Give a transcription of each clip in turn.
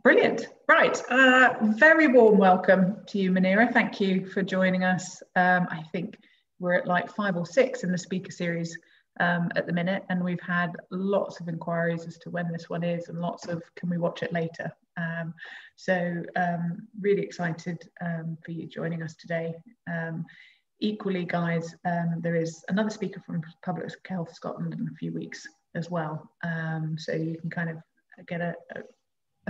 Brilliant. Right. Very warm welcome to you, Manira. Thank you for joining us. I think we're at like 5 or 6 in the speaker series at the minute, and we've had lots of inquiries as to when this one is and lots of can we watch it later. So really excited for you joining us today. Equally, guys, there is another speaker from Public Health Scotland in a few weeks as well. So you can kind of get a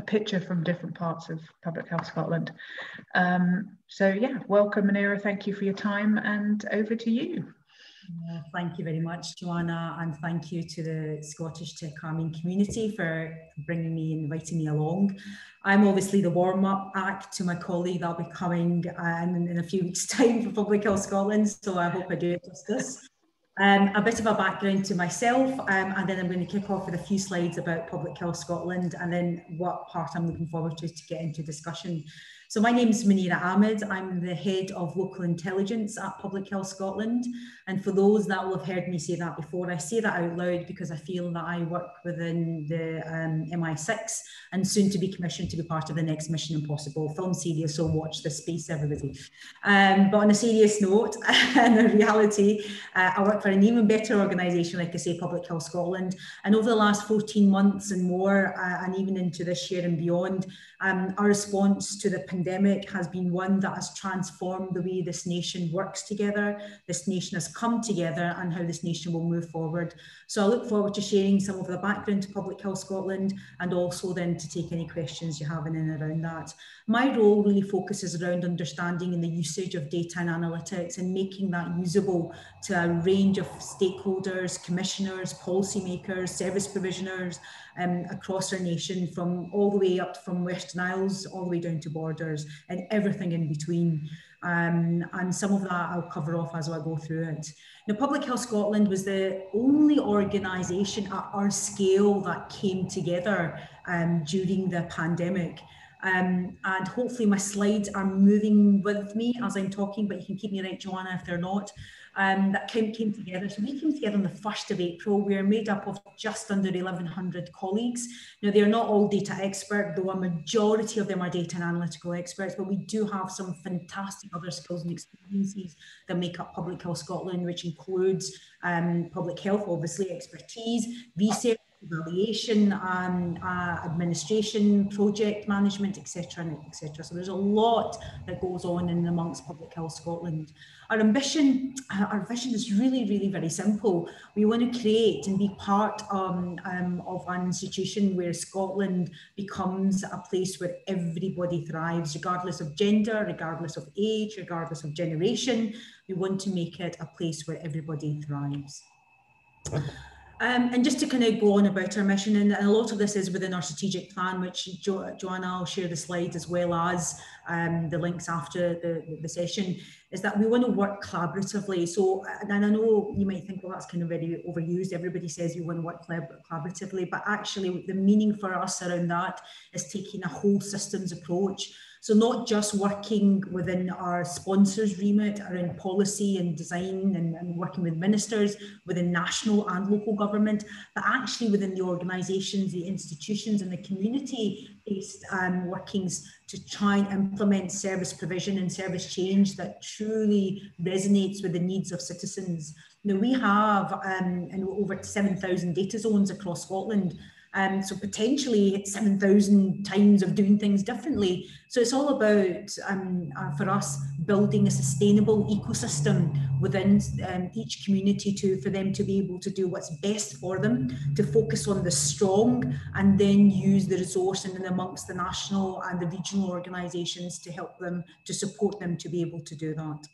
picture from different parts of Public Health Scotland. So yeah, welcome Manira, thank you for your time, and over to you. Thank you very much, Joanna, and thank you to the Scottish Tech Arming community for bringing me and inviting me along. I'm obviously the warm-up act to my colleague that'll be coming in a few weeks' time for Public Health Scotland, so I hope I do it justice. A bit of a background to myself, and then I'm going to kick off with a few slides about Public Health Scotland and then what part I'm looking forward to get into discussion. So my name is Manira Ahmad. I'm the head of local intelligence at Public Health Scotland. And for those that will have heard me say that before, I say that out loud because I feel that I work within the MI6 and soon to be commissioned to be part of the next Mission Impossible film series. So watch this space, everybody. But on a serious note, and a reality, I work for an even better organisation, like I say, Public Health Scotland. And over the last 14 months and more, and even into this year and beyond, our response to the pandemic has been one that has transformed the way this nation works together, this nation has come together, and how this nation will move forward. So I look forward to sharing some of the background to Public Health Scotland, and also then to take any questions you have in and around that. My role really focuses around understanding and the usage of data and analytics and making that usable to a range of stakeholders, commissioners, policymakers, service provisioners across our nation, from all the way up from Western Isles all the way down to borders and everything in between. And some of that I'll cover off as I go through it. Now, Public Health Scotland was the only organisation at our scale that came together during the pandemic. And hopefully my slides are moving with me as I'm talking, but you can keep me right, Joanna, if they're not. That came together. So we came together on the 1st of April. We are made up of just under 1,100 colleagues. Now, they're not all data expert, though a majority of them are data and analytical experts, but we do have some fantastic other skills and experiences that make up Public Health Scotland, which includes public health, obviously, expertise, research, evaluation, administration, project management, etc., etc. So there's a lot that goes on in amongst Public Health Scotland. Our ambition, our vision is really, really very simple. We want to create and be part of an institution where Scotland becomes a place where everybody thrives, regardless of gender, regardless of age, regardless of generation. We want to make it a place where everybody thrives. And just to kind of go on about our mission, and a lot of this is within our strategic plan, which Joanna will share the slides as well as the links after the session, is that we want to work collaboratively. So, and I know you might think, well, that's kind of very overused. Everybody says you want to work collaboratively, but actually the meaning for us around that is taking a whole systems approach. So not just working within our sponsors' remit around policy and design and working with ministers within national and local government, but actually within the organisations, the institutions and the community-based workings to try and implement service provision and service change that truly resonates with the needs of citizens. Now, we have over 7,000 data zones across Scotland. So potentially 7,000 times of doing things differently. So it's all about, for us, building a sustainable ecosystem within each community for them to be able to do what's best for them, to focus on the strong, and then use the resource and amongst the national and the regional organisations to help them, to support them to be able to do that.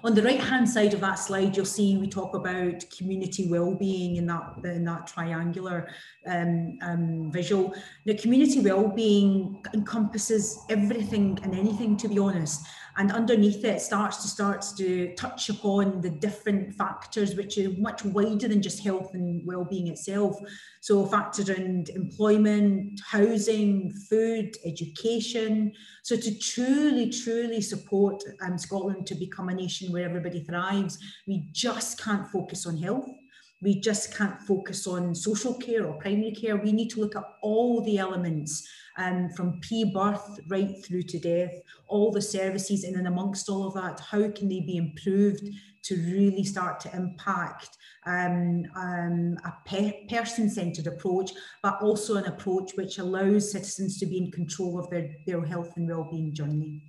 On the right-hand side of that slide, you'll see we talk about community well-being in that triangular visual. Now, community well-being encompasses everything and anything, to be honest. And underneath it starts to touch upon the different factors which are much wider than just health and well-being itself. So factors around employment, housing, food, education. So to truly support Scotland to become a nation where everybody thrives, we just can't focus on health. we just can't focus on social care or primary care. We need to look at all the elements, from pre-birth right through to death, all the services, and then amongst all of that, how can they be improved to really start to impact a person-centred approach, but also an approach which allows citizens to be in control of their health and wellbeing journey.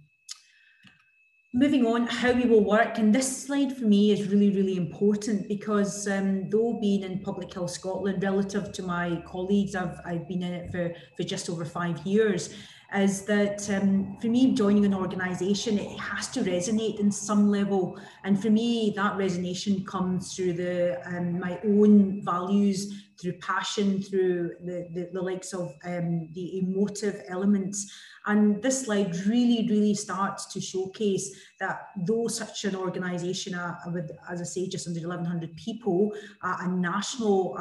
Moving on, how we will work, and this slide for me is really, really important because though being in Public Health Scotland, relative to my colleagues, I've been in it for just over 5 years, is that for me, joining an organisation, it has to resonate in some level. And for me, that resonation comes through my own values, through passion, through the likes of the emotive elements. And this slide really, really starts to showcase that though such an organisation with, as I say, just under 1,100 people, a national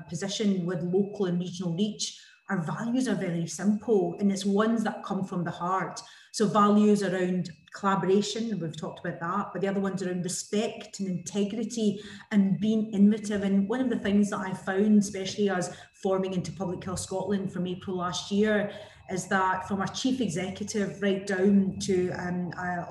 position with local and regional reach, our values are very simple, and it's ones that come from the heart. So values around collaboration, we've talked about that, but the other ones around respect and integrity and being innovative. And one of the things that I found, especially as forming into Public Health Scotland from April last year, is that from our chief executive right down to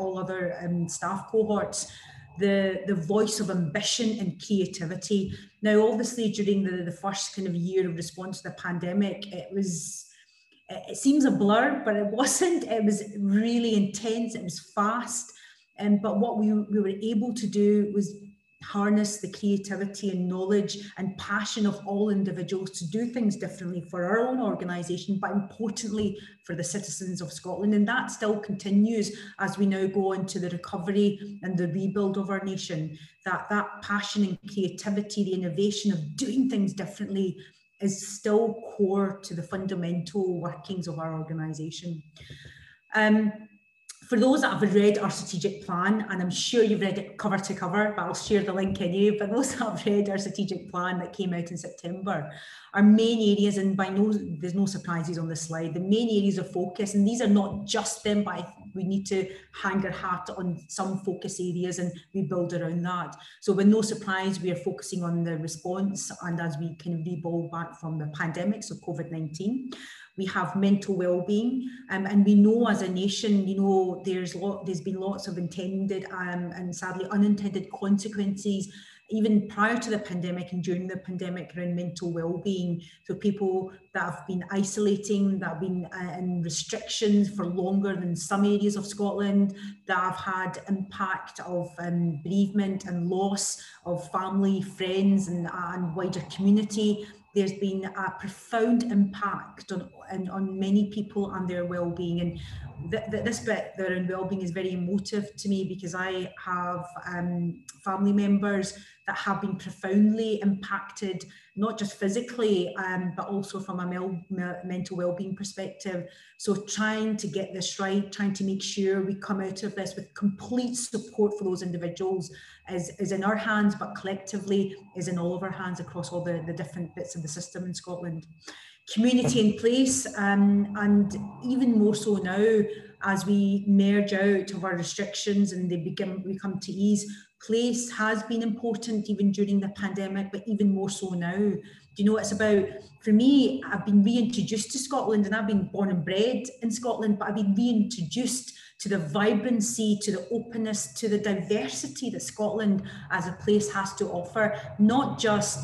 all other staff cohorts, the voice of ambition and creativity. Now, obviously, during the first kind of year of response to the pandemic, it seems a blur, but it wasn't. It was really intense. It was fast. But what we were able to do was harness the creativity and knowledge and passion of all individuals to do things differently for our own organisation, but importantly for the citizens of Scotland. And that still continues as we now go into the recovery and the rebuild of our nation. That passion and creativity, the innovation of doing things differently, is still core to the fundamental workings of our organisation. For those that have read our strategic plan, and I'm sure you've read it cover to cover, but I'll share the link anyway, but those that have read our strategic plan that came out in September, our main areas, and there's no surprises on this slide, the main areas of focus, and these are not just them, but we need to hang our hat on some focus areas and we build around that. So with no surprise, we are focusing on the response and as we kind of rebuild back from the pandemic, so COVID-19. We have mental well-being, and we know as a nation, you know, there's been lots of intended and sadly unintended consequences, even prior to the pandemic and during the pandemic, around mental well-being. So people that have been isolating, that have been in restrictions for longer than some areas of Scotland, that have had impact of bereavement and loss of family, friends and wider community. There's been a profound impact on many people and their well-being. And this bit around well-being is very emotive to me because I have family members that have been profoundly impacted, not just physically, but also from a mental well-being perspective. So trying to get this right, trying to make sure we come out of this with complete support for those individuals is in our hands, but collectively is in all of our hands across all the different bits of the system in Scotland. Community in place, and even more so now as we merge out of our restrictions and we come to ease. Place has been important even during the pandemic, but even more so now. Do you know, it's about, for me, I've been reintroduced to Scotland, and I've been born and bred in Scotland, but I've been reintroduced to the vibrancy, to the openness, to the diversity that Scotland as a place has to offer. Not just,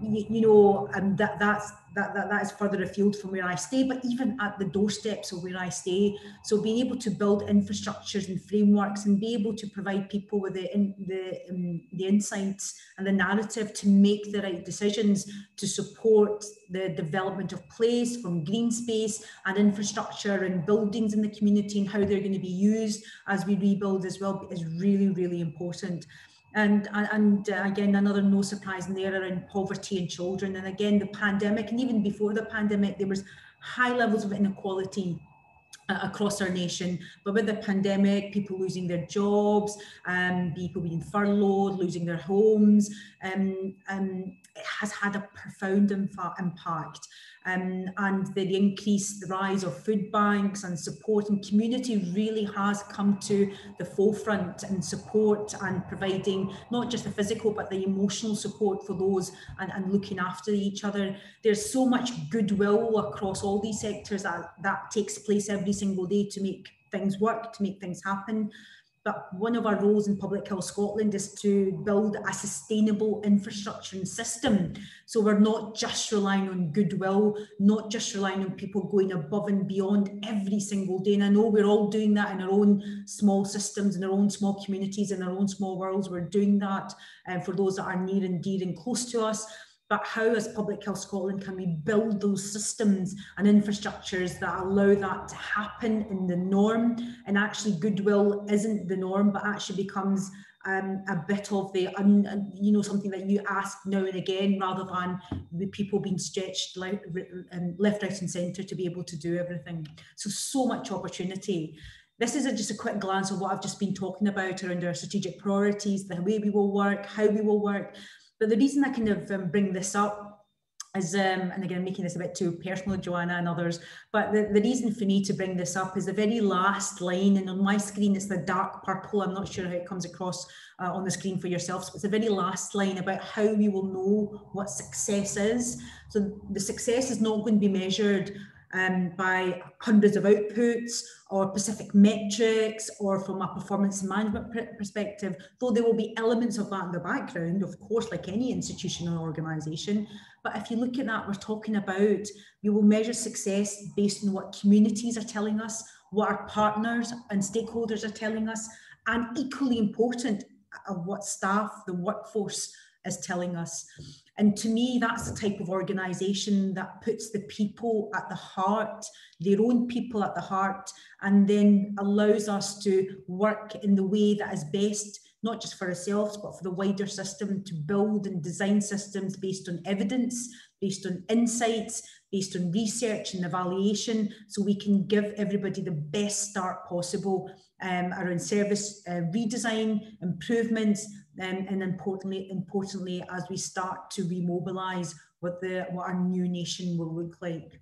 you know, that is further afield from where I stay, but even at the doorsteps of where I stay. So being able to build infrastructures and frameworks and be able to provide people with the insights and the narrative to make the right decisions to support the development of place, from green space and infrastructure and buildings in the community and how they're going to be used as we rebuild as well, is really, really important. And again, another no surprise in there around poverty and children. And again, the pandemic, and even before the pandemic, there was high levels of inequality across our nation. But with the pandemic, people losing their jobs, people being furloughed, losing their homes, it has had a profound impact. And the increase, the rise of food banks and support and community really has come to the forefront, and support and providing not just the physical but the emotional support for those, and looking after each other. There's so much goodwill across all these sectors that takes place every single day to make things work, to make things happen. But one of our roles in Public Health Scotland is to build a sustainable infrastructure and system. So we're not just relying on goodwill, not just relying on people going above and beyond every single day. And I know we're all doing that in our own small systems, in our own small communities, in our own small worlds. We're doing that for those that are near and dear and close to us. But how, as Public Health Scotland, can we build those systems and infrastructures that allow that to happen in the norm? And actually goodwill isn't the norm, but actually becomes a bit of the, something that you ask now and again, rather than the people being stretched left, right and centre to be able to do everything. So much opportunity. This is just a quick glance of what I've just been talking about around our strategic priorities, the way we will work, how we will work. But the reason I kind of bring this up is, and again, making this a bit too personal, Joanna and others, but the reason for me to bring this up is the very last line, and on my screen it's the dark purple. I'm not sure how it comes across on the screen for yourselves, but it's the very last line about how we will know what success is. So the success is not going to be measured by hundreds of outputs or specific metrics or from a performance management perspective, though there will be elements of that in the background, of course, like any institution or organisation. But if you look at that, we're talking about, we will measure success based on what communities are telling us, what our partners and stakeholders are telling us, and equally important, what staff, the workforce is telling us. And to me, that's the type of organisation that puts the people at the heart, their own people at the heart, and then allows us to work in the way that is best, not just for ourselves, but for the wider system, to build and design systems based on evidence, based on insights, based on research and evaluation, so we can give everybody the best start possible around service redesign, improvements, and importantly, as we start to remobilise what our new nation will look like.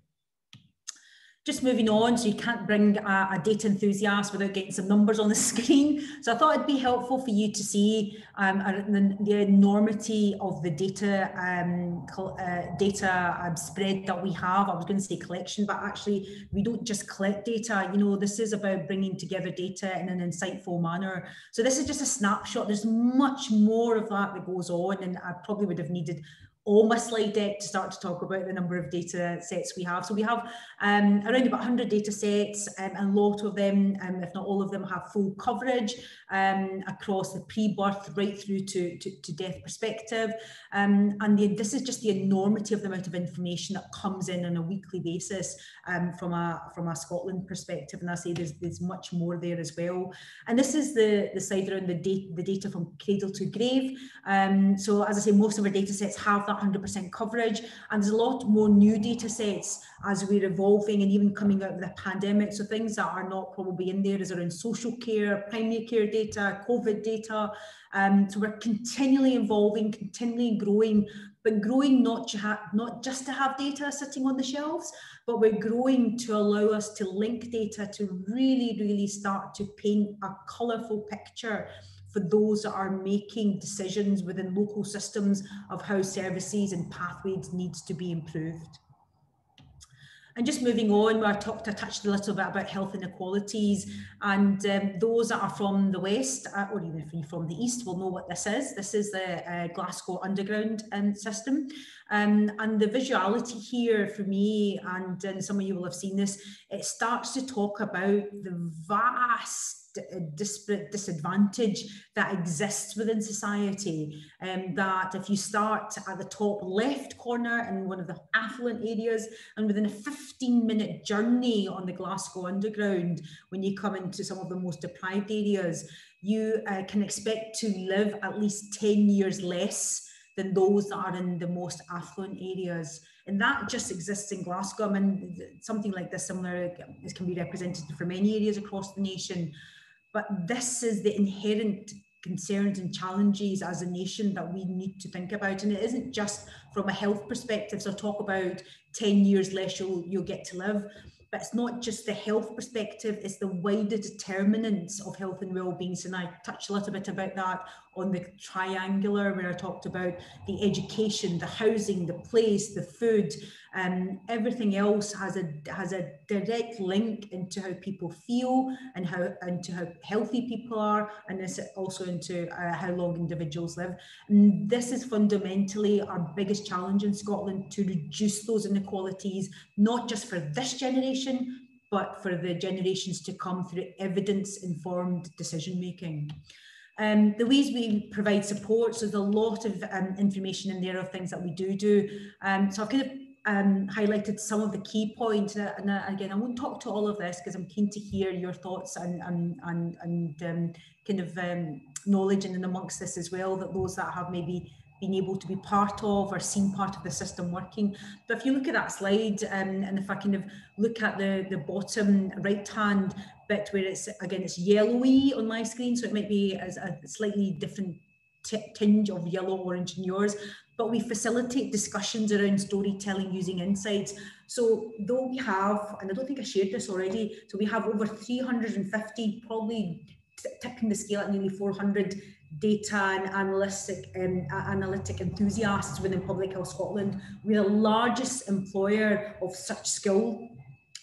Just moving on, so you can't bring a data enthusiast without getting some numbers on the screen. So I thought it'd be helpful for you to see the enormity of the data spread that we have. I was going to say collection, but actually we don't just collect data. You know, this is about bringing together data in an insightful manner. So this is just a snapshot. There's much more of that goes on, and I probably would have needed all my slide deck to start to talk about the number of data sets we have. So we have around about 100 data sets, and a lot of them, if not all of them, have full coverage across the pre-birth right through to death perspective. This is just the enormity of the amount of information that comes in on a weekly basis from a Scotland perspective. And I say there's much more there as well. And this is the side around the data from cradle to grave. So as I say, most of our data sets have that 100% coverage, and there's a lot more new data sets as we're evolving and even coming out of the pandemic. So things that are not probably in there is around social care, primary care data, COVID data. So we're continually evolving, continually growing, but growing not just to have data sitting on the shelves, but we're growing to allow us to link data to really, really start to paint a colourful picture for those that are making decisions within local systems of how services and pathways needs to be improved. And just moving on, where I touched a little bit about health inequalities, and those that are from the West, or even if you're from the East, will know what this is. This is the Glasgow Underground system. And the visuality here for me, and some of you will have seen this, it starts to talk about the vast disparate disadvantage that exists within society, that if you start at the top left corner in one of the affluent areas, and within a 15-minute journey on the Glasgow Underground, when you come into some of the most deprived areas, you can expect to live at least 10 years less than those that are in the most affluent areas. And that just exists in Glasgow. I mean, something like this similar can be represented for many areas across the nation. But this is the inherent concerns and challenges as a nation that we need to think about. And it isn't just from a health perspective. So talk about 10 years less you'll get to live. But it's not just the health perspective, it's the wider determinants of health and well-being. So, and I touched a little bit about that on the triangular, where I talked about the education, the housing, the place, the food, and everything else has a direct link into how people feel and how healthy people are, and this also into how long individuals live. And this is fundamentally our biggest challenge in Scotland, to reduce those inequalities, not just for this generation, but for the generations to come, through evidence-informed decision-making. The ways we provide support, so there's a lot of information in there of things that we do. So I've kind of highlighted some of the key points, and again, I won't talk to all of this because I'm keen to hear your thoughts and kind of knowledge in and amongst this as well, that those that have maybe been able to be part of or seen part of the system working. But if you look at that slide, and if I kind of look at the bottom right hand bit where it's, again, it's yellowy on my screen, so it might be as a slightly different tinge of yellow orange in yours, but we facilitate discussions around storytelling using insights. So though we have, and I don't think I shared this already, so we have over 350, probably tipping the scale at nearly 400 data and analytic enthusiasts within Public Health Scotland. We're the largest employer of such skill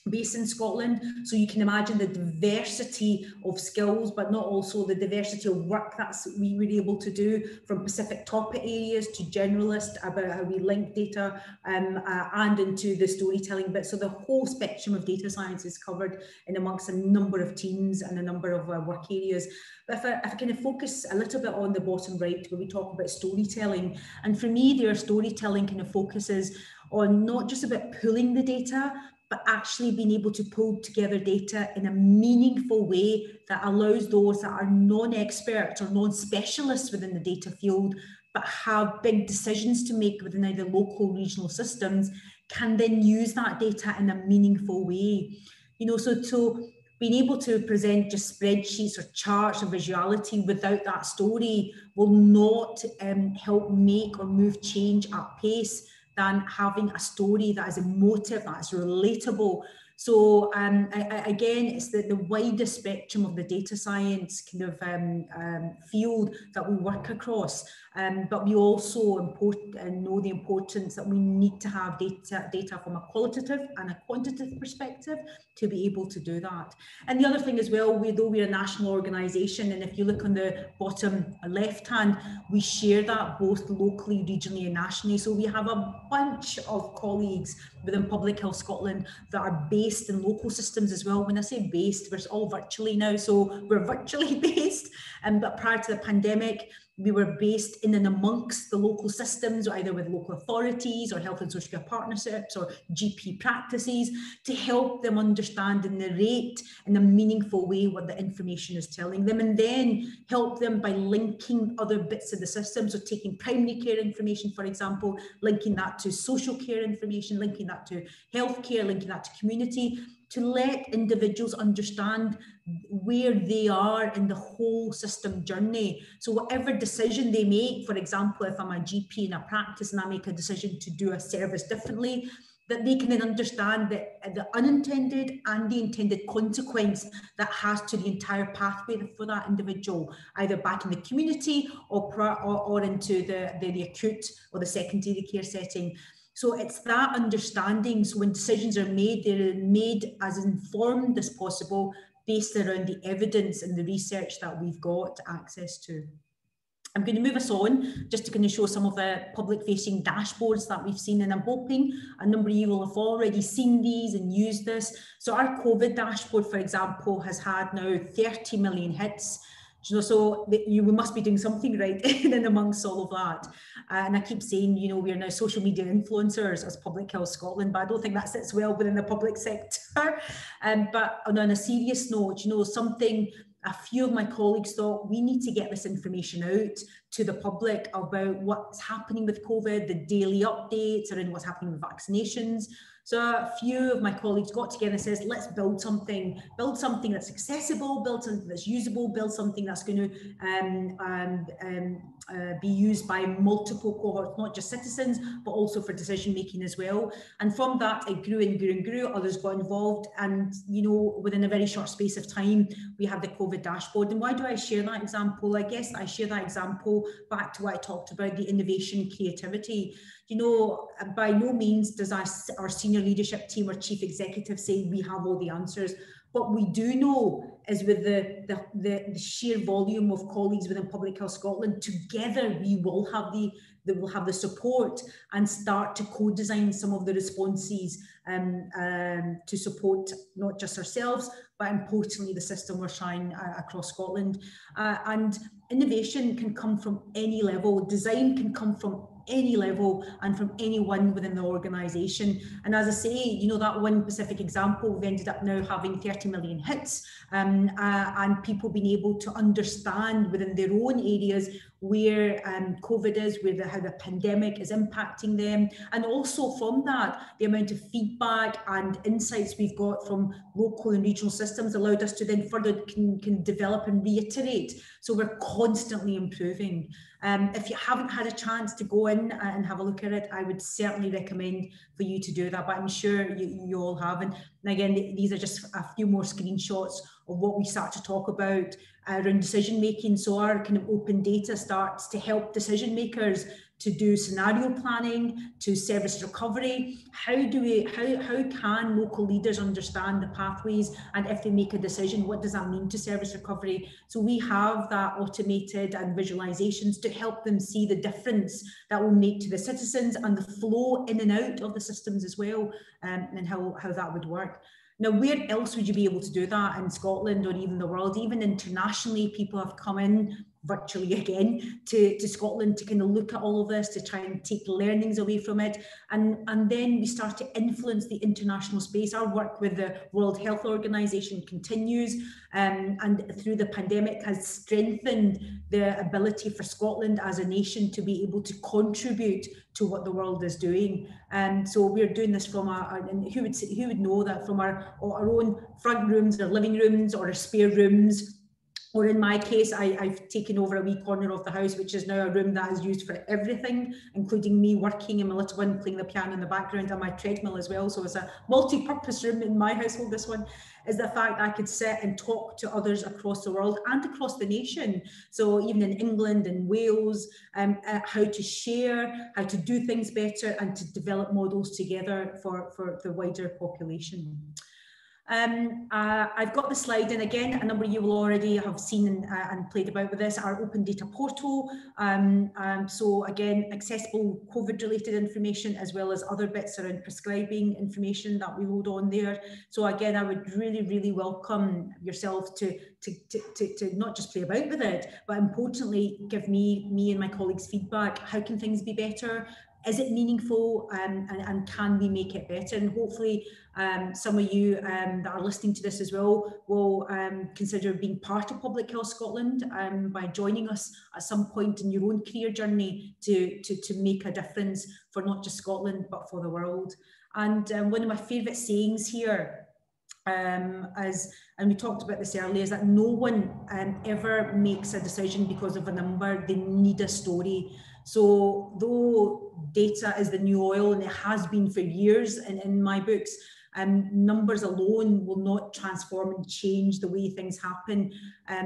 based in Scotland, so you can imagine the diversity of skills, but not also the diversity of work that we were able to do, from specific topic areas to generalist, about how we link data and into the storytelling bit. So the whole spectrum of data science is covered in amongst a number of teams and a number of work areas. But if I kind of focus a little bit on the bottom right, where we talk about storytelling, and for me, their storytelling kind of focuses on not just about pulling the data, but actually being able to pull together data in a meaningful way that allows those that are non-experts or non-specialists within the data field, but have big decisions to make within either local, regional systems, can then use that data in a meaningful way. You know, so being able to present just spreadsheets or charts or visuality without that story will not help make or move change at pace than having a story that is emotive, that is relatable. So again, it's the wider spectrum of the data science kind of field that we work across. But we also know the importance that we need to have data from a qualitative and a quantitative perspective to be able to do that. And the other thing as well, though we're a national organisation, and if you look on the bottom left hand, we share that both locally, regionally and nationally. So we have a bunch of colleagues within Public Health Scotland that are based in local systems as well. When I say based, we're all virtually now, so we're virtually based. But prior to the pandemic, we were based in and amongst the local systems, either with local authorities or health and social care partnerships or GP practices, to help them understand and narrate in a meaningful way what the information is telling them, and then help them by linking other bits of the system. So taking primary care information, for example, linking that to social care information, linking that to healthcare, linking that to community, to let individuals understand where they are in the whole system journey. So whatever decision they make, for example, if I'm a GP in a practice and I make a decision to do a service differently, that they can then understand that the unintended and the intended consequence that has to the entire pathway for that individual, either back in the community or into the acute or the secondary care setting. So it's that understanding. So when decisions are made, they're made as informed as possible, based around the evidence and the research that we've got access to. I'm going to move us on just to kind of show some of the public-facing dashboards that we've seen, and I'm hoping a number of you will have already seen these and used this. So our COVID dashboard, for example, has had now 30 million hits. You know, so we must be doing something right in and amongst all of that. And I keep saying, you know, we are now social media influencers as Public Health Scotland, but I don't think that sits well within the public sector. But on a serious note, you know, a few of my colleagues thought we need to get this information out to the public about what's happening with COVID, the daily updates around what's happening with vaccinations. So a few of my colleagues got together and says, let's build something that's accessible, build something that's usable, build something that's going to be used by multiple cohorts, not just citizens, but also for decision making as well. And from that, it grew and grew and grew. Others got involved, and within a very short space of time, we have the COVID dashboard. And why do I share that example? I guess I share that example back to what I talked about, the innovation, creativity. By no means does our senior leadership team or chief executive say we have all the answers. What we do know is with the sheer volume of colleagues within Public Health Scotland, together we will have the support and start to co-design some of the responses to support not just ourselves, but importantly the system we're trying across Scotland. And innovation can come from any level, design can come from any level and from anyone within the organisation. And as I say, that one specific example, we've ended up now having 30 million hits and people being able to understand within their own areas where COVID is, how the pandemic is impacting them. And also from that, the amount of feedback and insights we've got from local and regional systems allowed us to then further can develop and reiterate. So we're constantly improving. If you haven't had a chance to go in and have a look at it, I would certainly recommend for you to do that, but I'm sure you all have. And again, these are just a few more screenshots of what we start to talk about around decision making. So our kind of open data starts to help decision makers to do scenario planning, to service recovery. How can local leaders understand the pathways, and if they make a decision, what does that mean to service recovery? So we have that automated and visualizations to help them see the difference that will make to the citizens and the flow in and out of the systems as well, and how that would work. Now, where else would you be able to do that in Scotland or even the world? Even internationally, people have come in virtually again to Scotland to kind of look at all of this, to try and take learnings away from it. And then we start to influence the international space. Our work with the World Health Organization continues, and through the pandemic has strengthened the ability for Scotland as a nation to be able to contribute to what the world is doing. And so we're doing this from and who would know that from our own front rooms, our living rooms, or our spare rooms. Or in my case, I've taken over a wee corner of the house, which is now a room that is used for everything, including me working and my little one playing the piano in the background and my treadmill as well. So it's a multi-purpose room in my household. This one is the fact that I could sit and talk to others across the world and across the nation. So even in England and Wales, how to share, how to do things better, and to develop models together for the wider population. I've got the slide, and again, a number of you will already have seen and played about with this, our open data portal. So again, accessible COVID related information, as well as other bits around prescribing information that we load on there. So again, I would really, really welcome yourself to not just play about with it, but importantly, give me and my colleagues feedback. How can things be better? Is it meaningful, and can we make it better? And hopefully some of you that are listening to this as well will consider being part of Public Health Scotland by joining us at some point in your own career journey to make a difference for not just Scotland, but for the world. And one of my favourite sayings here, and we talked about this earlier, is that no one ever makes a decision because of a number. They need a story. So though data is the new oil, and it has been for years in my books, numbers alone will not transform and change the way things happen,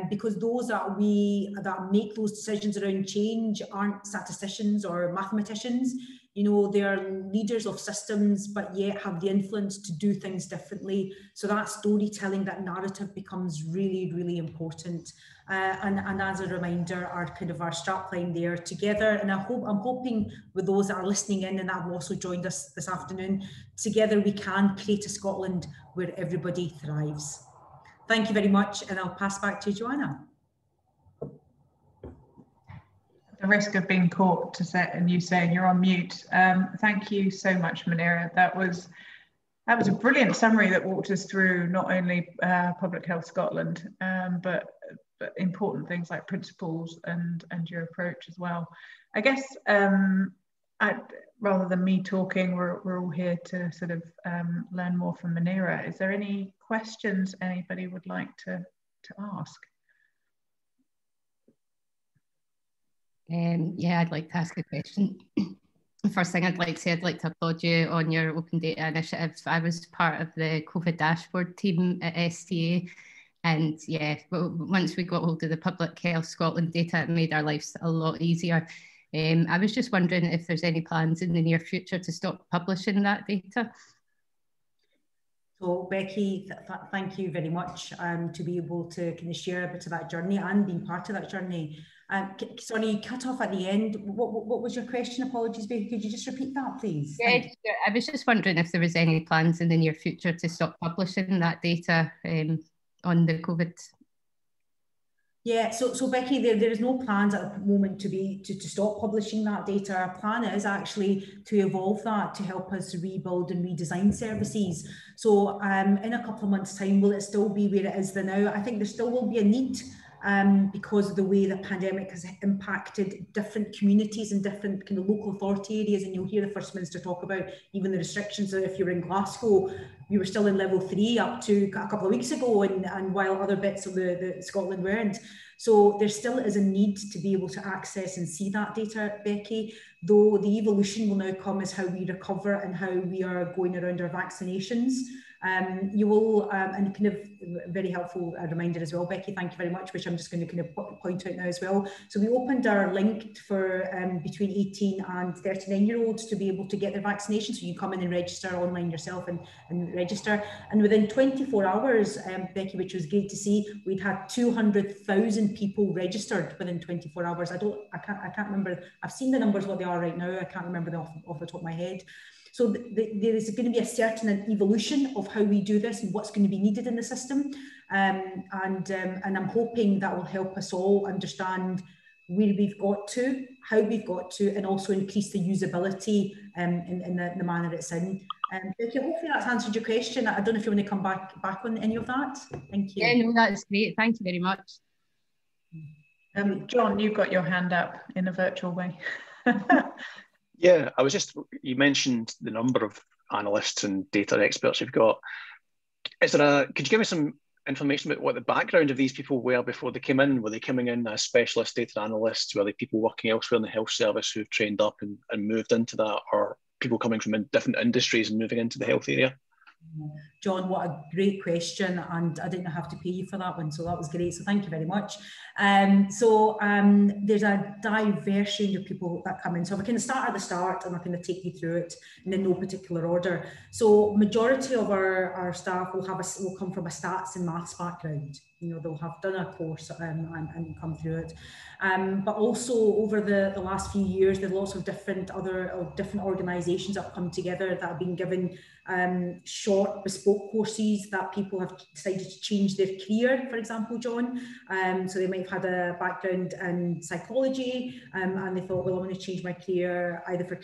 because those that make those decisions around change aren't statisticians or mathematicians. You know, they are leaders of systems, but yet have the influence to do things differently. So that storytelling, that narrative becomes really, really important. And as a reminder, our strapline there together. And I'm hoping with those that are listening in and that have also joined us this afternoon, together we can create a Scotland where everybody thrives. Thank you very much, and I'll pass back to Joanna. The risk of being caught to set and you saying you're on mute. Thank you so much, Manira. That was a brilliant summary that walked us through not only Public Health Scotland, but important things like principles and your approach as well. I guess rather than me talking, we're all here to sort of learn more from Manira. Is there any questions anybody would like to ask? Yeah, I'd like to ask a question. The first thing I'd like to say, I'd like to applaud you on your open data initiative. I was part of the COVID dashboard team at STA, and yeah, once we got hold of the Public Health Scotland data, it made our lives a lot easier. I was just wondering if there's any plans in the near future to stop publishing that data. So Becky, thank you very much to be able to kind of share a bit of that journey and being part of that journey. Sorry, you cut off at the end. What was your question? Apologies, Becky. Could you just repeat that, please? Yeah, sure. I was just wondering if there was any plans in the near future to stop publishing that data on the COVID. Yeah, so Becky, there is no plans at the moment to stop publishing that data. Our plan is actually to evolve that to help us rebuild and redesign services. So in a couple of months' time, will it still be where it is now? I think there still will be a need because of the way the pandemic has impacted different communities and different kind of local authority areas. And you'll hear the First Minister talk about even the restrictions. So if you're in Glasgow, we were still in level 3 up to a couple of weeks ago, and while other bits of the Scotland weren't. So there still is a need to be able to access and see that data, Becky, though the evolution will now come as how we recover and how we are going around our vaccinations. You will, and kind of very helpful reminder as well, Becky, thank you very much, which I'm just going to kind of point out now as well. So we opened our link for between 18 and 39-year-olds to be able to get their vaccination. So you come in and register online yourself and register. And within 24 hours, Becky, which was great to see, we'd had 200,000 people registered within 24 hours. I can't remember. I've seen the numbers, what they are right now. I can't remember them off the top of my head. So there is going to be a certain evolution of how we do this and what's going to be needed in the system. And I'm hoping that will help us all understand where we've got to, how we've got to, and also increase the usability in the manner it's in. Hopefully that's answered your question. I don't know if you want to come back on any of that. Thank you. Yeah, no, that's great. Thank you very much. John, you've got your hand up in a virtual way. Yeah, you mentioned the number of analysts and data experts you've got. Could you give me some information about what the background of these people were before they came in? Were they coming in as specialist data analysts? Were they people working elsewhere in the health service who've trained up and moved into that, or people coming from different industries and moving into the health area? John, what a great question, and I didn't have to pay you for that one, so that was great, so thank you very much. There's a diverse range of people that come in, so we can start at the start and I can take you through it in no particular order. So majority of our staff will come from a stats and maths background. You know, they'll have done a course and come through it. But also over the last few years, there are lots of different organisations that have come together that have been given short bespoke courses that people have decided to change their career, for example, John. So they might have had a background in psychology and they thought, well, I want to change my career either for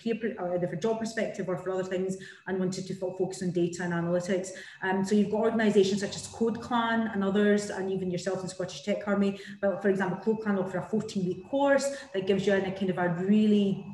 job perspective or for other things, and wanted to focus on data and analytics. So you've got organisations such as Code Clan and others, and even yourself in Scottish Tech Army. But for example, Code Clan offer a 14-week course that gives you a kind of a really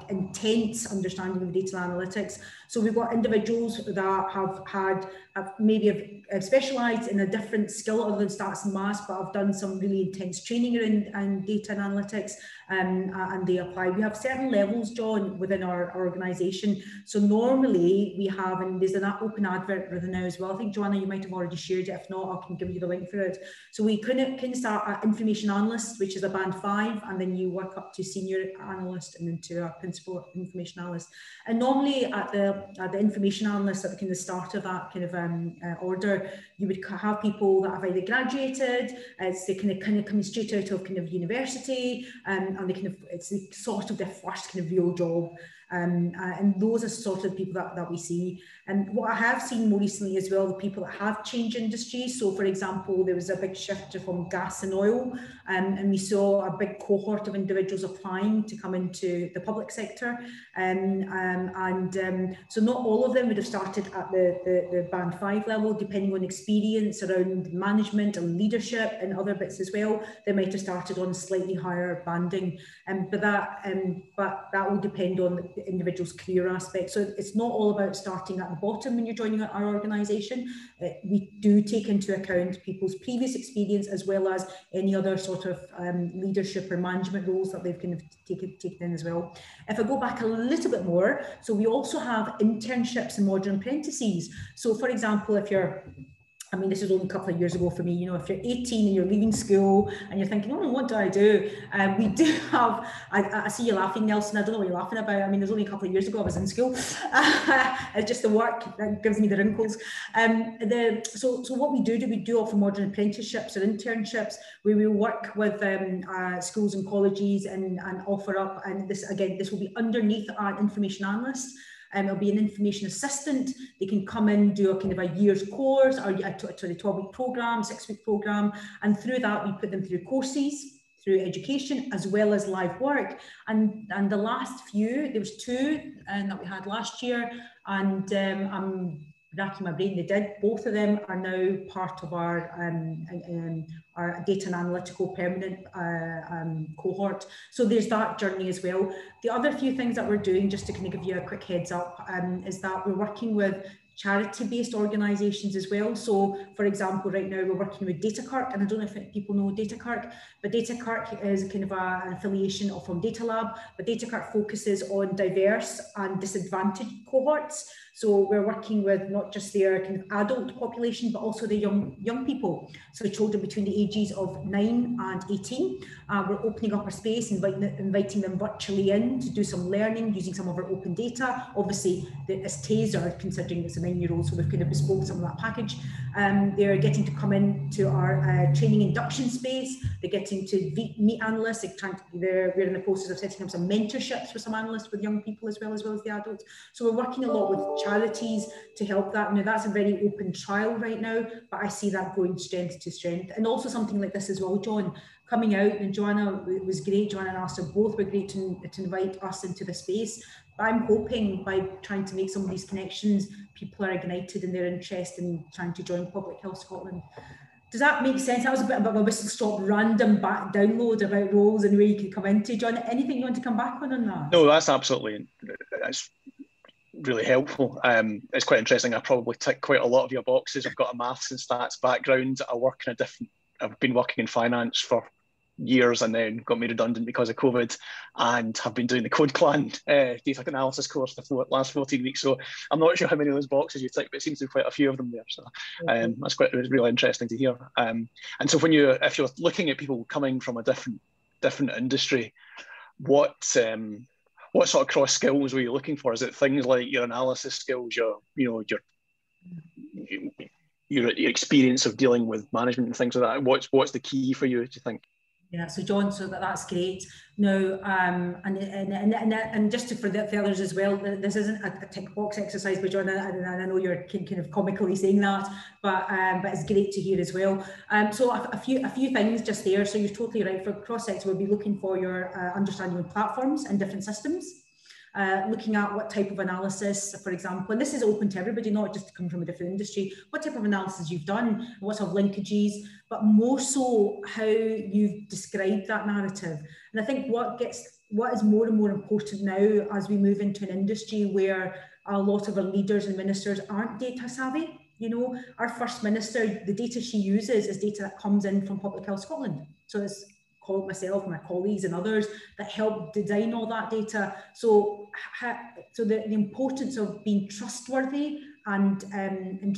intense understanding of data and analytics. So we've got individuals that have maybe specialised in a different skill other than stats and maths, but have done some really intense training around data and analytics, and they apply. We have certain levels, John, within our organisation. So normally we have, and there's an open advert for now as well. I think, Joanna, you might have already shared it. If not, I can give you the link for it. So we kind of start at information analyst, which is a band 5, and then you work up to senior analyst and then to a principal information analyst. And normally at the information analyst, at the kind of start of that kind of order, you would have people that have either graduated, they kind of coming straight out of kind of university, and they it's sort of their first kind of real job. And those are sort of people that we see. And what I have seen more recently as well, the people that have changed industries. So for example, there was a big shift from gas and oil, and we saw a big cohort of individuals applying to come into the public sector. So not all of them would have started at the band 5 level, depending on experience around management and leadership and other bits as well. They might have started on slightly higher banding, but that will depend on the individual's career aspect. So it's not all about starting at the bottom when you're joining our organisation. We do take into account people's previous experience as well as any other sort of leadership or management roles that they've kind of taken in as well. If I go back a little bit more, so we also have internships and modern apprentices. So for example, if you're, I mean, this is only a couple of years ago for me, you know, if you're 18 and you're leaving school and you're thinking, oh, what do I do? We do have, I see you laughing, Nelson, I don't know what you're laughing about. I mean, there's only a couple of years ago I was in school. It's just the work that gives me the wrinkles. So what we do offer modern apprenticeships or internships where we work with schools and colleges and offer up, and this, again, this will be underneath an information analyst. It'll be an information assistant. They can come in, do a kind of a year's course or a 12-week program, 6-week program. And through that, we put them through courses, through education, as well as live work. And the last few, there was 2 that we had last year. And I'm racking my brain, both of them are now part of our data and analytical permanent cohort. So there's that journey as well. The other few things that we're doing, just to kind of give you a quick heads up, is that we're working with charity-based organisations as well. So, for example, right now we're working with DataKirk, and I don't know if people know DataKirk, but DataKirk is kind of an affiliation from Data Lab, but DataKirk focuses on diverse and disadvantaged cohorts. So we're working with not just their kind of adult population, but also the young people. So children between the ages of 9 and 18. We're opening up our space, inviting them virtually in to do some learning using some of our open data. Obviously, it's TASER, considering it's a 9-year-old, so we've kind of bespoke some of that package. They're getting to come into our training induction space. They're getting to meet analysts. We're in the process of setting up some mentorships with some analysts with young people as well as the adults. So we're working a lot with charities to help that. Now that's a very open trial right now, but I see that going strength to strength. And also something like this as well, John, coming out, and Joanna was great, Joanna and Alistair both were great to invite us into the space. But I'm hoping by trying to make some of these connections, people are ignited in their interest in trying to join Public Health Scotland. Does that make sense? That was a bit of a whistle-stop random back download about roles and where you could come into. John, anything you want to come back on that? No, that's really helpful. It's quite interesting. I probably tick quite a lot of your boxes. I've got a maths and stats background. I've been working in finance for years and then got made redundant because of COVID, and have been doing the Code Clan data analysis course for the last 14 weeks. So I'm not sure how many of those boxes you tick, but it seems to be quite a few of them there. So that's really interesting to hear. And so if you're looking at people coming from a different industry, what sort of cross skills were you looking for? Is it things like your analysis skills, your experience of dealing with management and things like that? What's the key for you, do you think? Yeah, so John, that's great. Now, and just for the others as well, this isn't a tick box exercise, but John, and I know you're kind of comically saying that, but it's great to hear as well. So a few things just there. So you're totally right. For cross-sector, we'll be looking for your understanding of platforms and different systems. Looking at what type of analysis, for example, and this is open to everybody, not just to come from a different industry, what type of analysis you've done, what sort of linkages, but more so how you've described that narrative. And I think what is more and more important now as we move into an industry where a lot of our leaders and ministers aren't data savvy. You know, our First Minister, the data she uses is data that comes in from Public Health Scotland. So it's myself, my colleagues and others that help design all that data. So the importance of being trustworthy and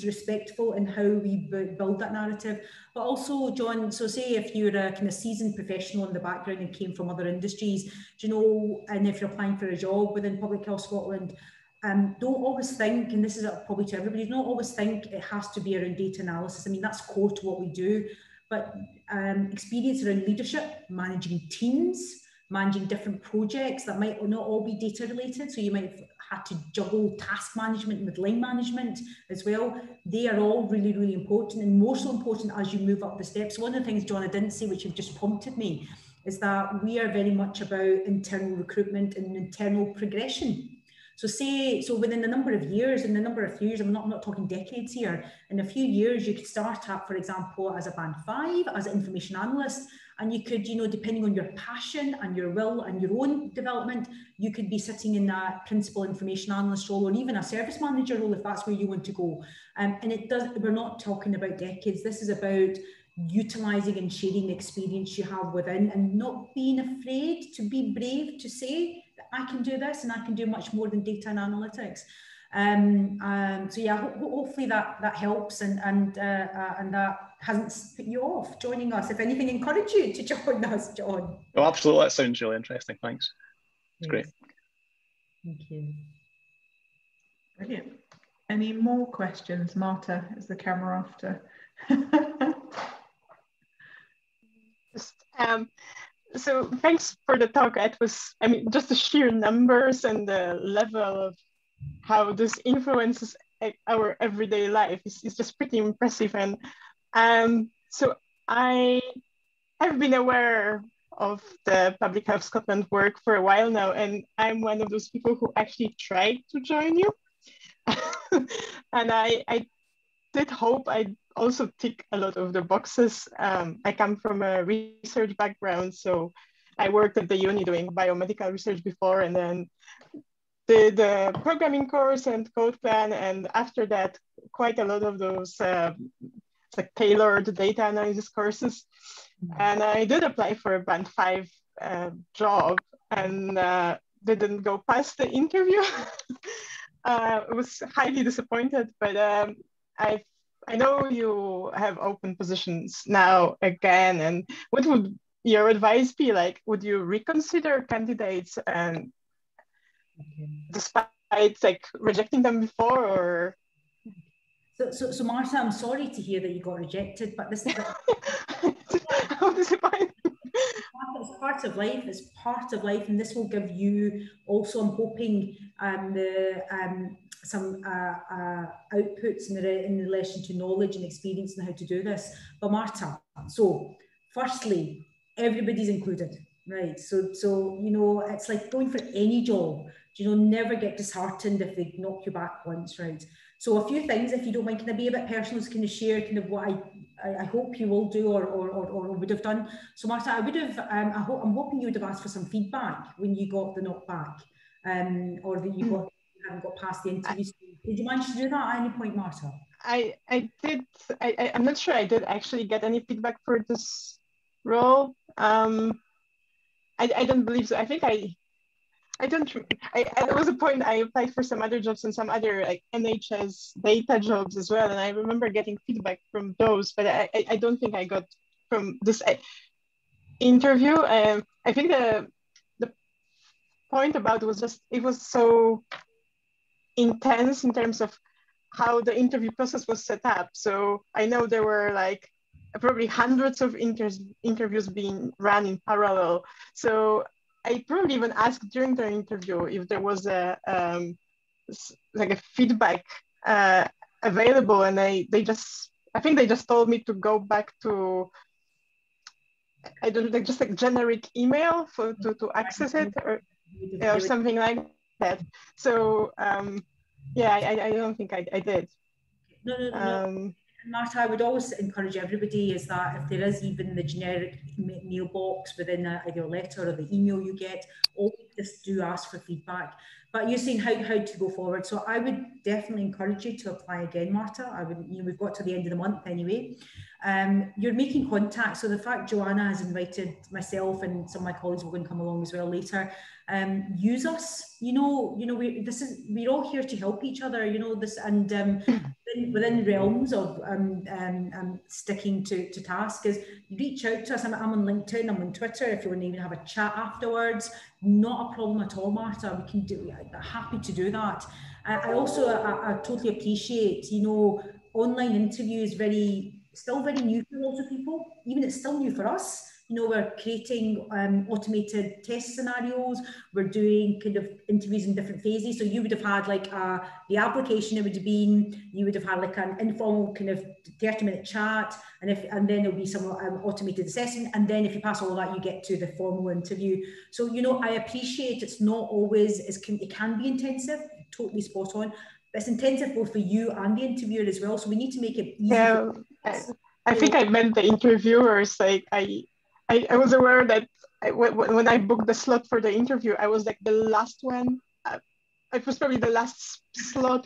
respectful in how we build that narrative. But also, John, so say if you're a kind of seasoned professional in the background and came from other industries, do you know, and if you're applying for a job within Public Health Scotland, don't always think, and this is probably to everybody, don't always think it has to be around data analysis. I mean, that's core to what we do. But experience around leadership, managing teams, managing different projects that might not all be data related. So you might have had to juggle task management with line management as well. They are all really, really important, and more so important as you move up the steps. One of the things, John, I didn't say, which you've just prompted me, is that we are very much about internal recruitment and internal progression. So within a number of years, I'm not talking decades here, in a few years, you could start up, for example, as a band 5, as an information analyst, and you could, you know, depending on your passion and your will and your own development, you could be sitting in that principal information analyst role, or even a service manager role if that's where you want to go. And we're not talking about decades. This is about utilising and sharing the experience you have within, and not being afraid to be brave to say that I can do this and I can do much more than data and analytics. So yeah, hopefully that helps, and that hasn't put you off joining us. If anything, encourage you to join us, John. Oh, absolutely. That sounds really interesting. Thanks. It's great. Thank you. Brilliant. Any more questions? Marta, is the camera after? So thanks for the talk. It was, I mean, just the sheer numbers and the level of how this influences our everyday life is just pretty impressive. And so I have been aware of the Public Health Scotland work for a while now, and I'm one of those people who actually tried to join you. And I did hope I'd also tick a lot of the boxes. I come from a research background, so I worked at the uni doing biomedical research before, and then did the programming course and code plan, and after that, quite a lot of those like tailored data analysis courses. And I did apply for a band 5 job, and didn't go past the interview. I was highly disappointed, but I know you have open positions now again, and what would your advice be? Like, would you reconsider candidates, and despite like rejecting them before, or? So Marta, I'm sorry to hear that you got rejected, but this is How disappointing. It's part of life. It's part of life, and this will give you also, I'm hoping, some outputs in relation to knowledge and experience and how to do this. But Marta, so firstly, everybody's included, right? So you know, it's like going for any job. You know, never get disheartened if they knock you back once, right? So a few things, if you don't mind, can I be a bit personal, to kind of share kind of what I hope you will do or would have done. So Marta, I would have, I'm hoping you would have asked for some feedback when you got the knockback, or that you haven't got past the interview. Did you manage to do that at any point, Marta? I did. I'm not sure I did actually get any feedback for this role. I don't believe so. I think there was a point I applied for some other jobs and some other like NHS data jobs as well, and I remember getting feedback from those, but I don't think I got from this interview. I think the point about it was just, it was so intense in terms of how the interview process was set up. So I know there were like probably hundreds of interviews being run in parallel. So I probably even asked during the interview if there was a feedback available, and I think they just told me to go back to, I don't know, just like generic email to access it, or something like that. So yeah, I don't think I did. No. Marta, I would always encourage everybody is that if there is even the generic mailbox within either a letter or the email you get, always just do ask for feedback. But you're saying how to go forward. So I would definitely encourage you to apply again, Marta. We've got to the end of the month anyway. You're making contact. So the fact Joanna has invited myself and some of my colleagues will come along as well later. Use us. You know, we're all here to help each other. You know this, and within realms of sticking to task is reach out to us. I'm on LinkedIn, I'm on Twitter. If you want to even have a chat afterwards, not a problem at all, Marta. We can do. Happy to do that. I also I totally appreciate, you know, online interview is still very new for lots of people. Even it's still new for us. You know, we're creating automated test scenarios. We're doing kind of interviews in different phases. So you would have had like the application, it would have been, you would have had like an informal kind of 30-minute chat, and then there'll be some automated assessment. And then if you pass all of that, you get to the formal interview. So, you know, I appreciate it's not always, it can be intensive, totally spot on. But it's intensive both for you and the interviewer as well. So we need to make it easy. Yeah, I think I meant the interviewers. Like I was aware that when I booked the slot for the interview, I was like the last one. It was probably the last slot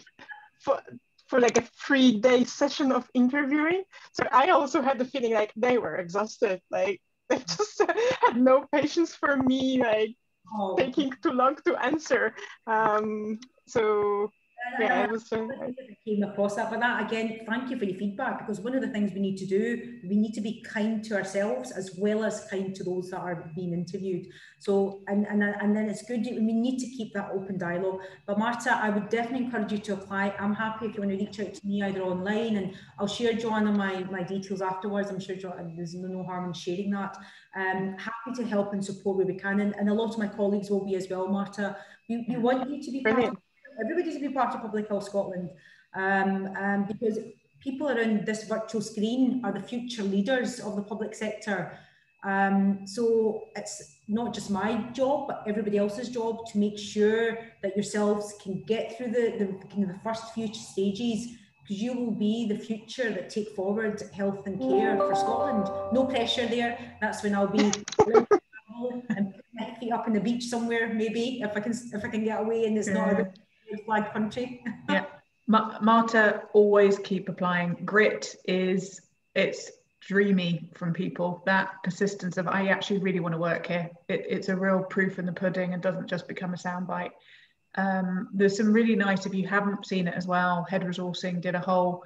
for like a 3-day session of interviewing. So I also had the feeling like they were exhausted. Like they just had no patience for me, like taking too long to answer. So yeah, it was. Came across that, but that again, thank you for your feedback, because one of the things we need to do, we need to be kind to ourselves as well as kind to those that are being interviewed. So and then it's good, we need to keep that open dialogue. But Marta, I would definitely encourage you to apply. I'm happy if you want to reach out to me either online, and I'll share, Joanna, my details afterwards. I'm sure there's no harm in sharing that. Happy to help and support where we can, and a lot of my colleagues will be as well, Marta. We want you to be part of, everybody to be part of Public Health Scotland, because people around this virtual screen are the future leaders of the public sector. So it's not just my job, but everybody else's job to make sure that yourselves can get through the first few stages, because you will be the future that take forward health and care for Scotland. No pressure there. That's when I'll be and put my feet up on the beach somewhere, maybe if I can get away and it's not a red flag country. Yeah. Marta, always keep applying. Grit it's dreamy from people. That persistence of, I actually really want to work here. It's a real proof in the pudding and doesn't just become a soundbite. There's some really nice, if you haven't seen it as well, Head Resourcing did a whole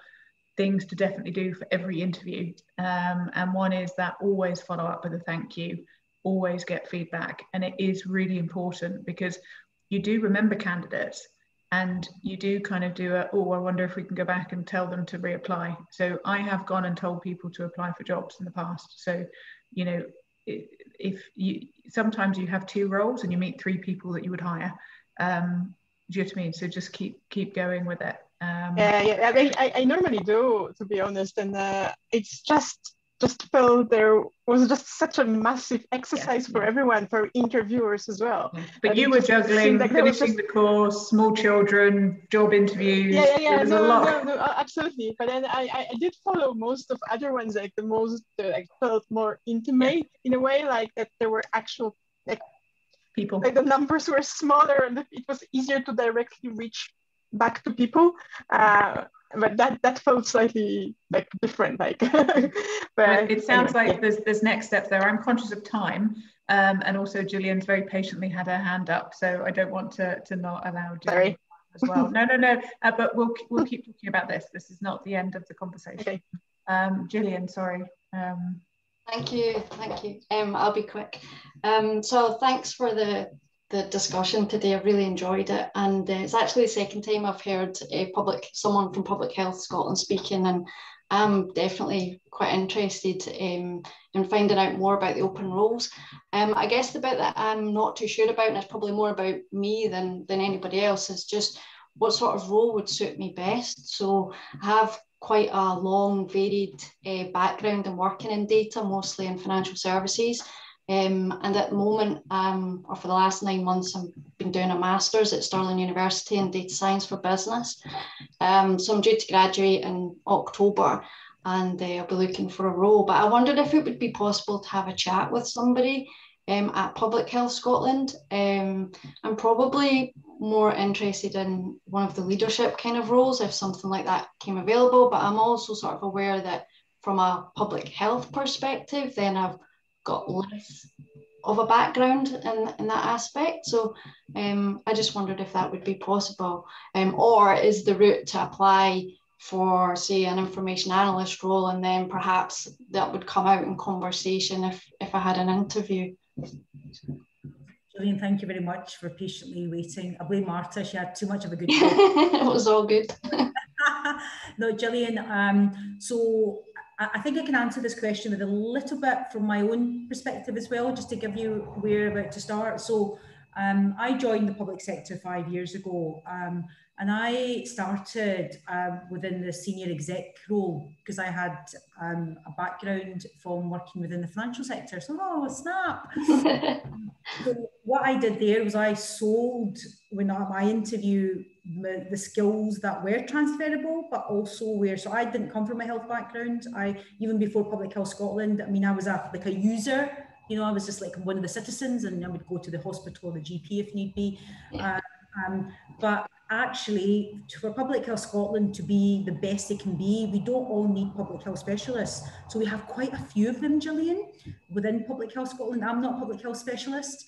things to definitely do for every interview. And one is that always follow up with a thank you, always get feedback. And it is really important because you do remember candidates. And you do kind of do I wonder if we can go back and tell them to reapply. So I have gone and told people to apply for jobs in the past. So, you know, sometimes you have 2 roles and you meet 3 people that you would hire. Do you know what I mean? So just keep going with it. Yeah. I mean, I normally do, to be honest, and it's just felt there was just such a massive exercise for everyone, for interviewers as well. Yeah. But you were juggling, like finishing the course, small children, job interviews. Yeah. No, absolutely. But then I did follow most of other ones, like the most like felt more intimate in a way, like that there were actual like people. Like the numbers were smaller and it was easier to directly reach back to people. But that felt slightly like different, like. But it sounds like there's next steps there. I'm conscious of time, and also Gillian's very patiently had her hand up, so I don't want to not allow Gillian as well. No. But we'll keep talking about this. This is not the end of the conversation. Okay. Gillian, sorry. Thank you. I'll be quick. So thanks for the discussion today. I really enjoyed it, and it's actually the second time I've heard someone from Public Health Scotland speaking, and I'm definitely quite interested in finding out more about the open roles. I guess the bit that I'm not too sure about, and it's probably more about me than anybody else, is just what sort of role would suit me best. So I have quite a long, varied background in working in data, mostly in financial services. And at the moment, or for the last 9 months, I've been doing a master's at Stirling University in data science for business. So I'm due to graduate in October, and I'll be looking for a role. But I wondered if it would be possible to have a chat with somebody at Public Health Scotland. I'm probably more interested in one of the leadership kind of roles if something like that came available, but I'm also sort of aware that from a public health perspective, then I've got less of a background in that aspect. So I just wondered if that would be possible, or is the route to apply for, say, an information analyst role, and then perhaps that would come out in conversation if I had an interview. Gillian, thank you very much for patiently waiting. I blame Marta, she had too much of a good It was all good. No, Gillian, so I think I can answer this question with a little bit from my own perspective as well, just to give you where about to start. So I joined the public sector 5 years ago, and I started within the senior exec role because I had a background from working within the financial sector. So, oh, snap. So what I did there was I sold, when I interview, the skills that were transferable, but also where, so I didn't come from a health background. Even before Public Health Scotland, I mean, I was like a user, you know, I was just like one of the citizens, and I would go to the hospital or the GP if need be. But actually, for Public Health Scotland to be the best they can be, we don't all need public health specialists. So we have quite a few of them, Gillian, within Public Health Scotland. I'm not a public health specialist,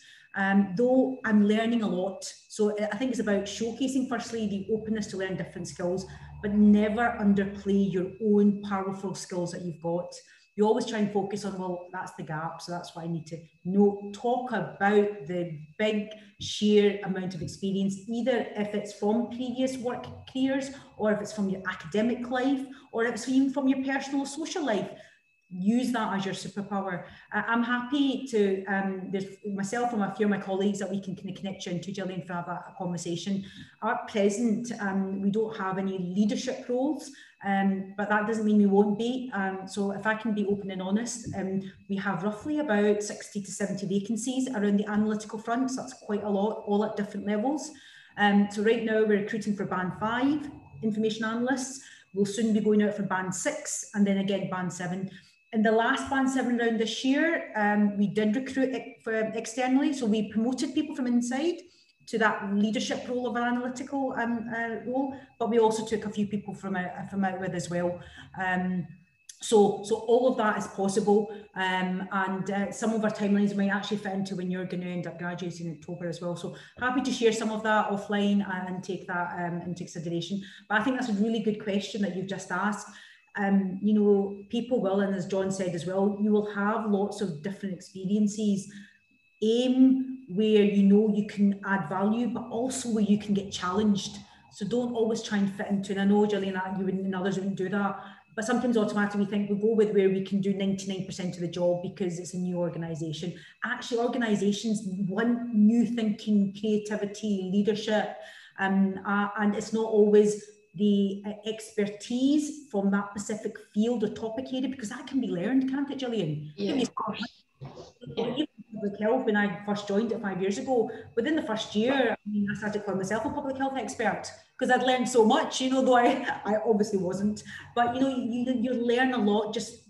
though I'm learning a lot. So I think it's about showcasing, firstly, the openness to learn different skills, but never underplay your own powerful skills that you've got. You always try and focus on, well, that's the gap, so that's what I need to know. Talk about the big sheer amount of experience, either if it's from previous work careers, or if it's from your academic life, or if it's even from your personal or social life. Use that as your superpower. I'm happy to, there's myself and a few of my colleagues that we can kind of connect you into, Gillian, for have a conversation. At present, we don't have any leadership roles, but that doesn't mean we won't be. So if I can be open and honest, we have roughly about 60 to 70 vacancies around the analytical front. So that's quite a lot, all at different levels. So right now we're recruiting for Band 5 information analysts. We'll soon be going out for Band 6 and then again Band 7. In the last Band 7 round this year, we did recruit externally. So we promoted people from inside to that leadership role of an analytical role, but we also took a few people from out with as well. So all of that is possible, and some of our timelines might actually fit into when you're going to end up graduating in October as well. So happy to share some of that offline and take that into consideration. But I think that's a really good question that you've just asked. You know, people will, and as John said as well, you will have lots of different experiences. Aim where you know you can add value, but also where you can get challenged. So don't always try and fit into, and I know, Gillian, you and others wouldn't do that, but sometimes automatically we think we'll go with where we can do 99% of the job because it's a new organisation. Actually, organisations want new thinking, creativity, leadership, and it's not always the expertise from that specific field or topic area, because that can be learned, can't it, Gillian? Yeah, of course. Even public health, when I first joined it 5 years ago, within the first year, I mean, I started calling myself a public health expert because I'd learned so much, you know, though I obviously wasn't. But, you know, you learn a lot just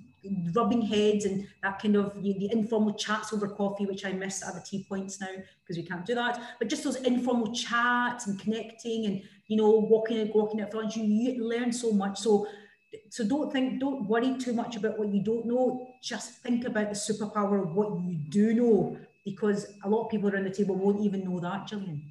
rubbing heads and that kind of the informal chats over coffee, which I miss at the tea points now because we can't do that. But just those informal chats and connecting and, you know, walking out for lunch, you learn so much. So don't worry too much about what you don't know. Just think about the superpower of what you do know, because a lot of people around the table won't even know that, Gillian.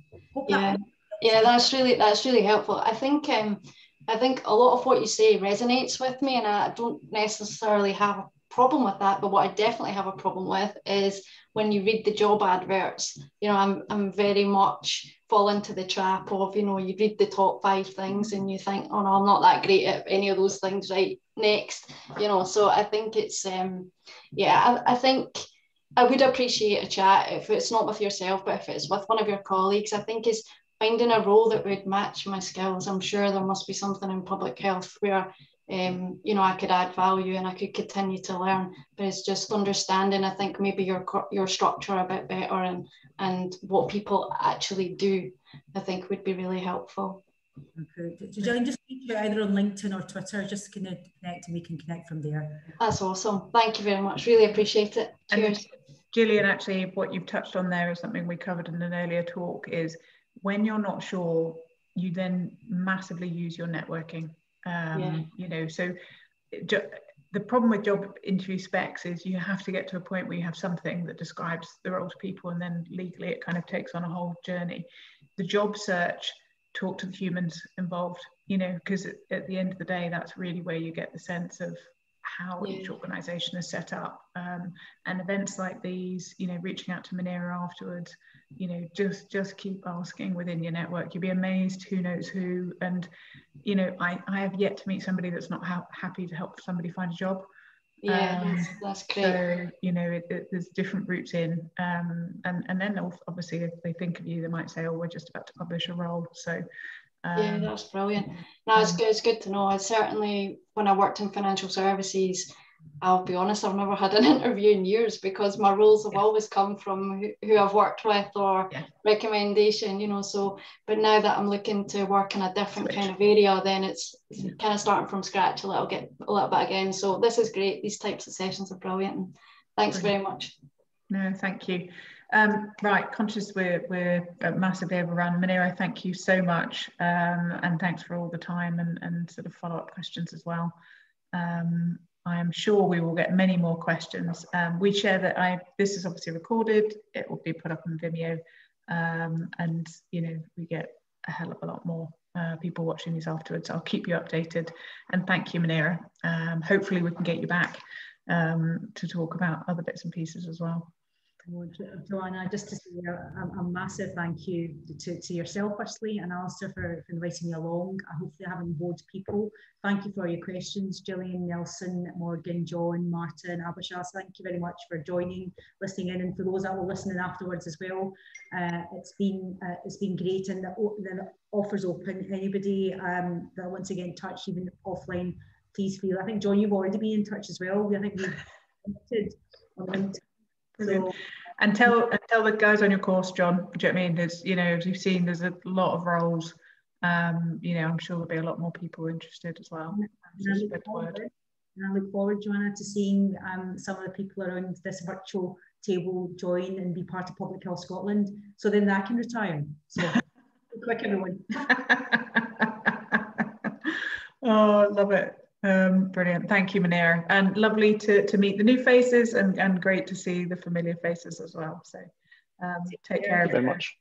Yeah, that's really helpful. I think a lot of what you say resonates with me, and I don't necessarily have a problem with that. But what I definitely have a problem with is when you read the job adverts. You know, I'm very much fall into the trap of, you know, you read the top 5 things and you think, oh no, I'm not that great at any of those things. Right, next, you know. So I think it's I think I would appreciate a chat if it's not with yourself, but if it's with one of your colleagues. I think is finding a role that would match my skills. I'm sure there must be something in public health where you know, I could add value and I could continue to learn, but it's just understanding, I think, maybe your structure a bit better and what people actually do, I think would be really helpful. Okay. So Gillian, just reach out either on LinkedIn or Twitter, just connect and we can connect from there. That's awesome. Thank you very much. Really appreciate it. Cheers. And Gillian, actually, what you've touched on there is something we covered in an earlier talk, is when you're not sure, you then massively use your networking. You know, so the problem with job interview specs is you have to get to a point where you have something that describes the role to people, and then legally it kind of takes on a whole journey. The job search, talk to the humans involved, you know, because at the end of the day, that's really where you get the sense of how each organisation is set up, and events like these, you know, reaching out to Manira afterwards, you know, just keep asking within your network. You'll be amazed who knows who. And you know, I have yet to meet somebody that's not happy to help somebody find a job. Yeah, that's great. So you know, there's different routes in, and then obviously if they think of you, they might say, oh, we're just about to publish a role. So yeah, that's brilliant. No, it's good to know. I certainly, when I worked in financial services, I'll be honest, I've never had an interview in years, because my roles have always come from who I've worked with, or recommendation, you know. So, but now that I'm looking to work in a different kind of area, then it's kind of starting from scratch a little bit again. So this is great. These types of sessions are brilliant. And thanks very much. No, thank you. Right, conscious we're massively overrun. Manira, thank you so much, and thanks for all the time and sort of follow-up questions as well. I am sure we will get many more questions. We share that this is obviously recorded. It will be put up on Vimeo, and you know, we get a hell of a lot more people watching these afterwards. I'll keep you updated, and thank you, Manira. Hopefully we can get you back to talk about other bits and pieces as well. Joanna, just to say a massive thank you to yourself firstly, and Alistair for inviting me along. I hopefully haven't bored people. Thank you for all your questions, Gillian, Nelson, Morgan, John, Martin, Abhishas. Thank you very much for joining, listening in, and for those that will listen in afterwards as well. It's been great, and the offer's open. Anybody that wants to get in touch, even offline, please feel. I think John, you've already been in touch as well. I think we've connected on LinkedIn. So, and tell the guys on your course, John, do you know what I mean? There's, you know, as you've seen, there's a lot of roles. You know, I'm sure there'll be a lot more people interested as well. And I look forward, Joanna, to seeing some of the people around this virtual table join and be part of Public Health Scotland, so then I can retire. So quick, everyone. Oh, I love it. Brilliant. Thank you, Manira. And lovely to meet the new faces, and great to see the familiar faces as well. So take care. Thank you very much.